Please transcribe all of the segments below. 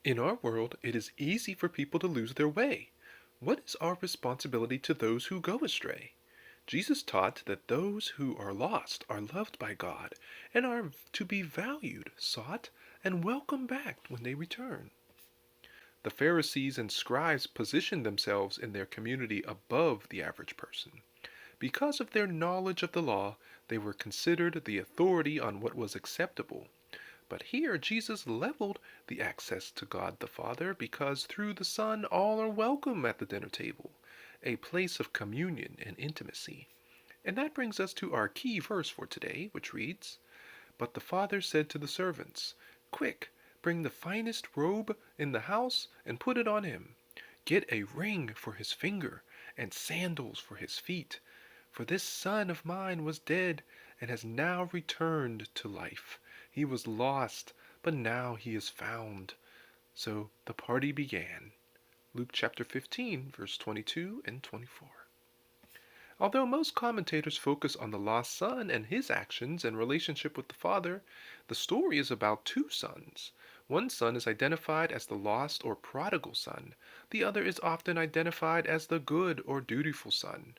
In our world, it is easy for people to lose their way. What is our responsibility to those who go astray? Jesus taught that those who are lost are loved by God and are to be valued, sought, and welcomed back when they return. The Pharisees and scribes positioned themselves in their community above the average person. Because of their knowledge of the law, they were considered the authority on what was acceptable. But here Jesus leveled the access to God the Father because through the Son all are welcome at the dinner table, a place of communion and intimacy. And that brings us to our key verse for today, which reads, "But the Father said to the servants, 'Quick, bring the finest robe in the house and put it on him. Get a ring for his finger and sandals for his feet. For this son of mine was dead and has now returned to life. He was lost, but now he is found.'" So the party began. Luke chapter 15, verse 22 and 24. Although most commentators focus on the lost son and his actions and relationship with the father, the story is about two sons. One son is identified as the lost or prodigal son. The other is often identified as the good or dutiful son.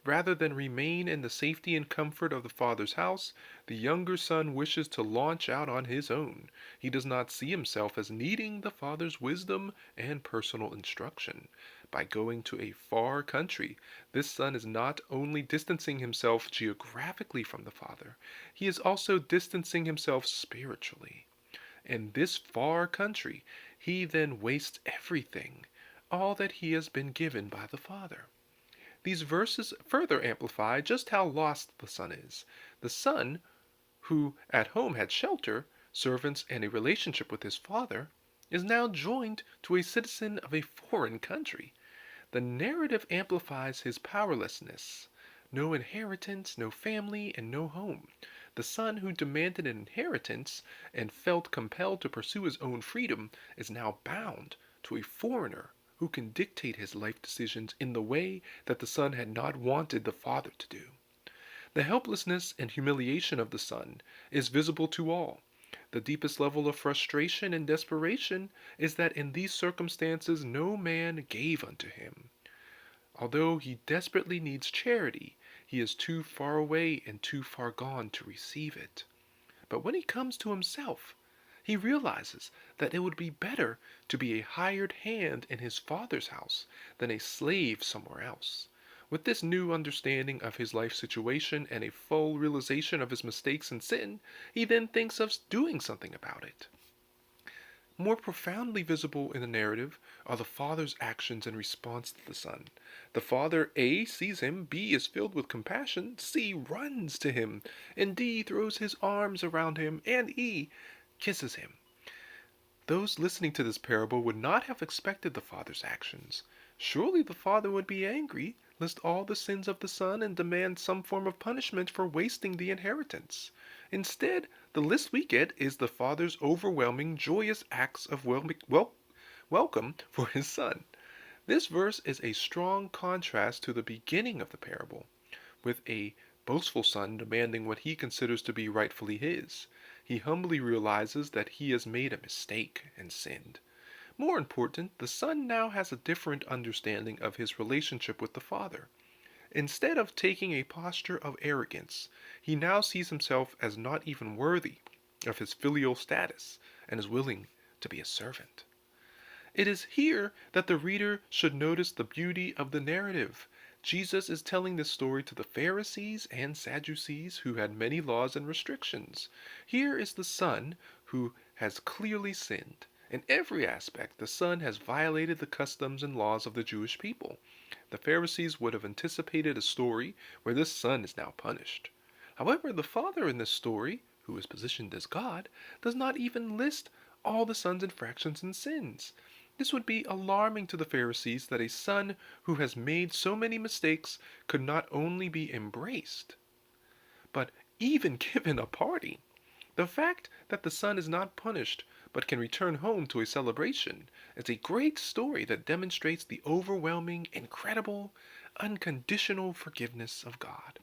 Rather than remain in the safety and comfort of the father's house, the younger son wishes to launch out on his own. He does not see himself as needing the father's wisdom and personal instruction. By going to a far country, this son is not only distancing himself geographically from the father, he is also distancing himself spiritually. In this far country, he then wastes everything, all that he has been given by the father. These verses further amplify just how lost the son is. The son, who at home had shelter, servants, and a relationship with his father, is now joined to a citizen of a foreign country. The narrative amplifies his powerlessness. No inheritance, no family, and no home. The son who demanded an inheritance and felt compelled to pursue his own freedom is now bound to a foreigner who can dictate his life decisions in the way that the son had not wanted the father to do. The helplessness and humiliation of the son is visible to all. The deepest level of frustration and desperation is that in these circumstances no man gave unto him. Although he desperately needs charity, he is too far away and too far gone to receive it. But when he comes to himself, he realizes that it would be better to be a hired hand in his father's house than a slave somewhere else. With this new understanding of his life situation and a full realization of his mistakes and sin, he then thinks of doing something about it. More profoundly visible in the narrative are the father's actions in response to the son. The father A sees him, B is filled with compassion, C runs to him, and D throws his arms around him, and E kisses him. Those listening to this parable would not have expected the father's actions. Surely the father would be angry, list all the sins of the son, and demand some form of punishment for wasting the inheritance. Instead, the list we get is the father's overwhelming, joyous acts of welcome for his son. This verse is a strong contrast to the beginning of the parable, with a boastful son demanding what he considers to be rightfully his. He humbly realizes that he has made a mistake and sinned. More important, the son now has a different understanding of his relationship with the father. Instead of taking a posture of arrogance, he now sees himself as not even worthy of his filial status and is willing to be a servant. It is here that the reader should notice the beauty of the narrative. Jesus is telling this story to the Pharisees and Sadducees who had many laws and restrictions. Here is the son who has clearly sinned. In every aspect, the son has violated the customs and laws of the Jewish people. The Pharisees would have anticipated a story where this son is now punished. However, the father in this story, who is positioned as God, does not even list all the son's infractions and sins. This would be alarming to the Pharisees that a son who has made so many mistakes could not only be embraced, but even given a party. The fact that the son is not punished but can return home to a celebration is a great story that demonstrates the overwhelming, incredible, unconditional forgiveness of God.